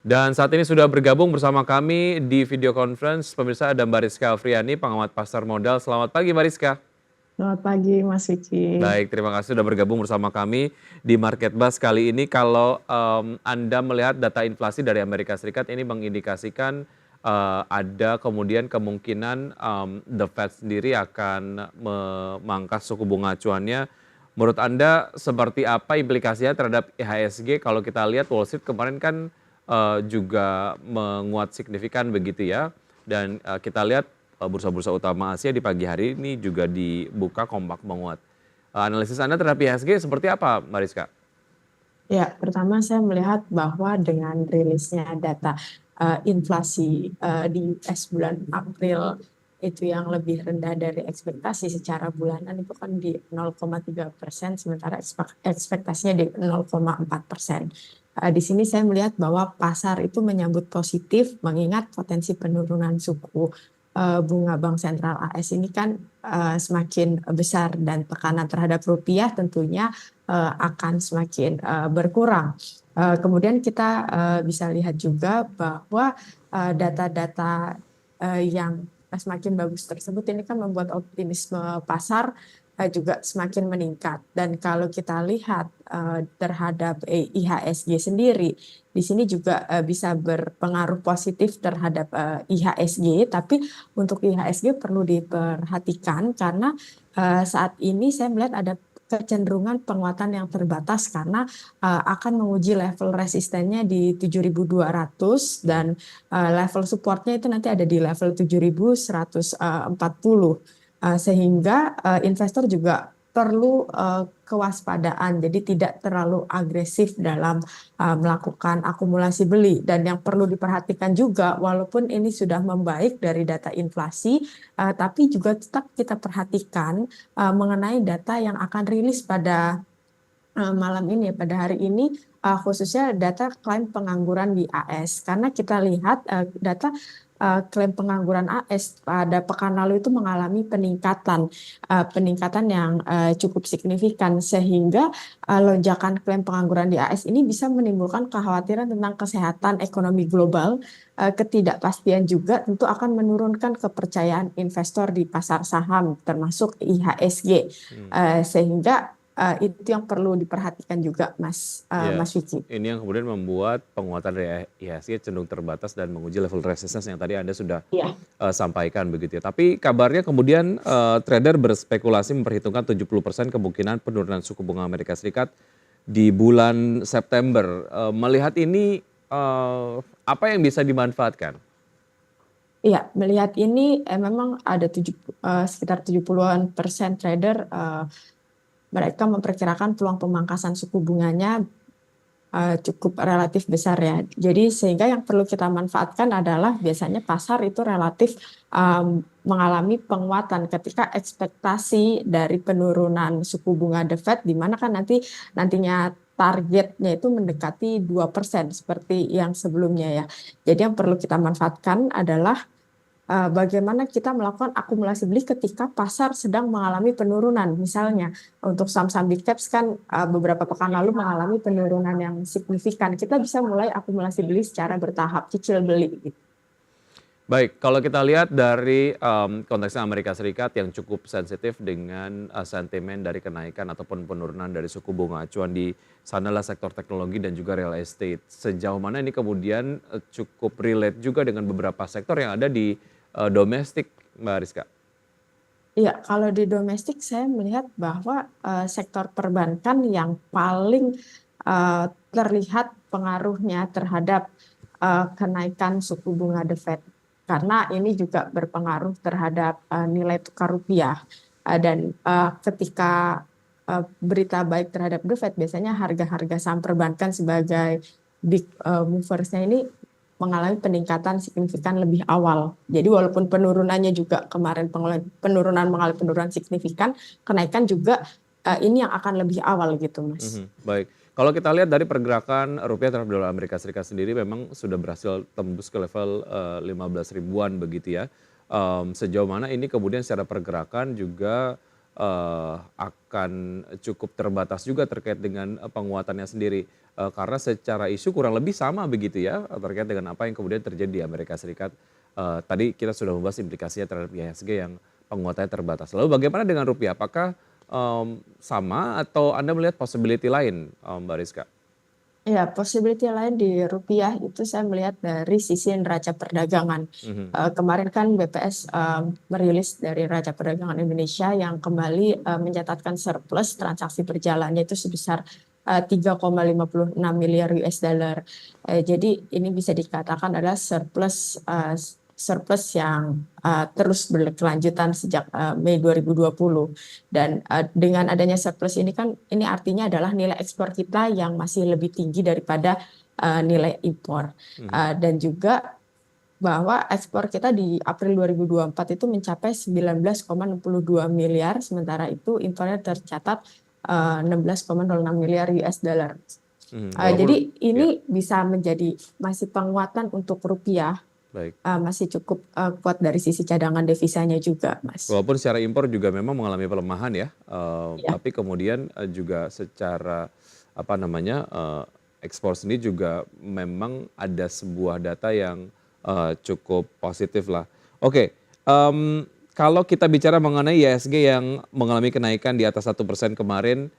Dan saat ini sudah bergabung bersama kami di video conference pemirsa ada Mbak Rizka Afriani, pengamat pasar modal. Selamat pagi Mbak Rizka. Selamat pagi, Mas Vicky. Baik, terima kasih sudah bergabung bersama kami di Market Buzz kali ini. Kalau Anda melihat data inflasi dari Amerika Serikat ini mengindikasikan ada kemudian kemungkinan The Fed sendiri akan memangkas suku bunga acuannya. Menurut Anda seperti apa implikasinya terhadap IHSG? Kalau kita lihat Wall Street kemarin kan juga menguat signifikan begitu ya. Dan kita lihat bursa-bursa utama Asia di pagi hari ini juga dibuka kompak menguat. Analisis Anda terhadap IHSG seperti apa, Mbak Rizka? Ya, pertama saya melihat bahwa dengan rilisnya data inflasi di US bulan April itu yang lebih rendah dari ekspektasi secara bulanan itu kan di 0,3%, sementara ekspektasinya di 0,4%. Di sini saya melihat bahwa pasar itu menyambut positif mengingat potensi penurunan suku bunga Bank Sentral AS ini kan semakin besar dan tekanan terhadap rupiah tentunya akan semakin berkurang. Kemudian kita bisa lihat juga bahwa data-data yang semakin bagus tersebut ini kan membuat optimisme pasar juga semakin meningkat. Dan kalau kita lihat terhadap IHSG sendiri, di sini juga bisa berpengaruh positif terhadap IHSG, tapi untuk IHSG perlu diperhatikan karena saat ini saya melihat ada kecenderungan penguatan yang terbatas karena akan menguji level resistennya di 7.200 dan level supportnya itu nanti ada di level 7.140, sehingga investor juga perlu kewaspadaan, jadi tidak terlalu agresif dalam melakukan akumulasi beli. Dan yang perlu diperhatikan juga, walaupun ini sudah membaik dari data inflasi, tapi juga tetap kita perhatikan mengenai data yang akan rilis pada malam ini, pada hari ini, khususnya data klaim pengangguran di AS. Karena kita lihat data klaim pengangguran AS pada pekan lalu itu mengalami peningkatan yang cukup signifikan, sehingga lonjakan klaim pengangguran di AS ini bisa menimbulkan kekhawatiran tentang kesehatan ekonomi global. Ketidakpastian juga tentu akan menurunkan kepercayaan investor di pasar saham termasuk IHSG, sehingga itu yang perlu diperhatikan juga, Mas Vicky. Ini yang kemudian membuat penguatan dari IHSG cenderung terbatas dan menguji level resistance yang tadi Anda sudah sampaikan begitu ya. Tapi kabarnya kemudian trader berspekulasi memperhitungkan 70% kemungkinan penurunan suku bunga Amerika Serikat di bulan September. Melihat ini apa yang bisa dimanfaatkan? Iya, melihat ini memang ada sekitar 70-an% trader mereka memperkirakan peluang pemangkasan suku bunganya cukup relatif besar ya. Jadi sehingga yang perlu kita manfaatkan adalah biasanya pasar itu relatif mengalami penguatan ketika ekspektasi dari penurunan suku bunga The Fed, di mana kan nantinya targetnya itu mendekati 2% seperti yang sebelumnya ya. Jadi yang perlu kita manfaatkan adalah bagaimana kita melakukan akumulasi beli ketika pasar sedang mengalami penurunan. Misalnya untuk saham-saham big caps kan beberapa pekan lalu mengalami penurunan yang signifikan. Kita bisa mulai akumulasi beli secara bertahap, cicil beli gitu. Baik, kalau kita lihat dari konteksnya Amerika Serikat yang cukup sensitif dengan sentimen dari kenaikan ataupun penurunan dari suku bunga acuan di sanalah sektor teknologi dan juga real estate. Sejauh mana ini kemudian cukup relate juga dengan beberapa sektor yang ada di domestik, Mbak Rizka? Iya, kalau di domestik saya melihat bahwa sektor perbankan yang paling terlihat pengaruhnya terhadap kenaikan suku bunga The Fed. Karena ini juga berpengaruh terhadap nilai tukar rupiah. Dan ketika berita baik terhadap The Fed, biasanya harga-harga saham perbankan sebagai big moversnya ini mengalami peningkatan signifikan lebih awal. Jadi walaupun penurunannya juga kemarin mengalami penurunan signifikan, kenaikan juga ini yang akan lebih awal gitu, Mas. Baik, kalau kita lihat dari pergerakan rupiah terhadap dolar Amerika Serikat sendiri memang sudah berhasil tembus ke level 15 ribuan begitu ya. Sejauh mana ini kemudian secara pergerakan juga akan cukup terbatas juga terkait dengan penguatannya sendiri. Karena secara isu kurang lebih sama begitu ya, terkait dengan apa yang kemudian terjadi di Amerika Serikat. Tadi kita sudah membahas implikasinya terhadap IHSG yang penguatannya terbatas. Lalu bagaimana dengan rupiah? Apakah sama atau Anda melihat possibility lain, Mbak Rizka? Ya, possibility lain di rupiah itu saya melihat dari sisi neraca perdagangan. Mhm. Kemarin kan BPS merilis dari neraca perdagangan Indonesia yang kembali mencatatkan surplus transaksi berjalannya itu sebesar 3,56 miliar US dollar. Jadi ini bisa dikatakan adalah surplus yang terus berkelanjutan sejak Mei 2020. Dan dengan adanya surplus ini kan ini artinya adalah nilai ekspor kita yang masih lebih tinggi daripada nilai impor. Mhm. Dan juga bahwa ekspor kita di April 2024 itu mencapai 19,62 miliar, sementara itu impornya tercatat 16,06 miliar US dollar. Mhm. Walaupun Jadi ya, ini bisa menjadi masih penguatan untuk rupiah, baik. masih cukup kuat dari sisi cadangan devisanya juga, Mas. Walaupun secara impor juga memang mengalami pelemahan ya, Ya. tapi kemudian juga secara apa namanya, ekspor sendiri juga memang ada sebuah data yang cukup positif lah. Oke, kalau kita bicara mengenai IHSG yang mengalami kenaikan di atas 1% kemarin,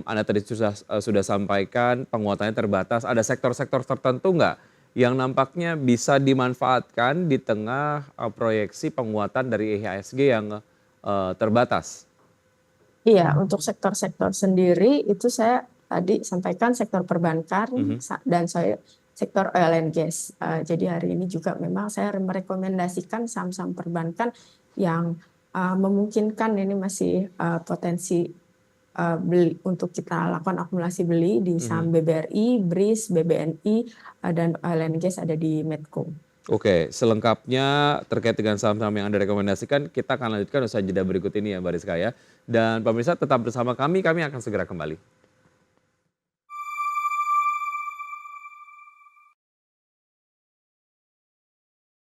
Anda tadi sudah sampaikan penguatannya terbatas, ada sektor-sektor tertentu nggak yang nampaknya bisa dimanfaatkan di tengah proyeksi penguatan dari IHSG yang terbatas? Iya, untuk sektor-sektor sendiri itu saya tadi sampaikan sektor perbankan Mhm. dan saya sektor oil and gas. Jadi hari ini juga memang saya merekomendasikan saham-saham perbankan yang memungkinkan ini masih potensi beli untuk kita lakukan akumulasi beli di Mhm. saham BBRI, BRIS, BBNI, dan oil and gas ada di Medco. Oke, selengkapnya terkait dengan saham-saham yang Anda rekomendasikan, kita akan lanjutkan usai jeda berikut ini ya Mbak Rizka ya. Dan pemirsa tetap bersama kami akan segera kembali.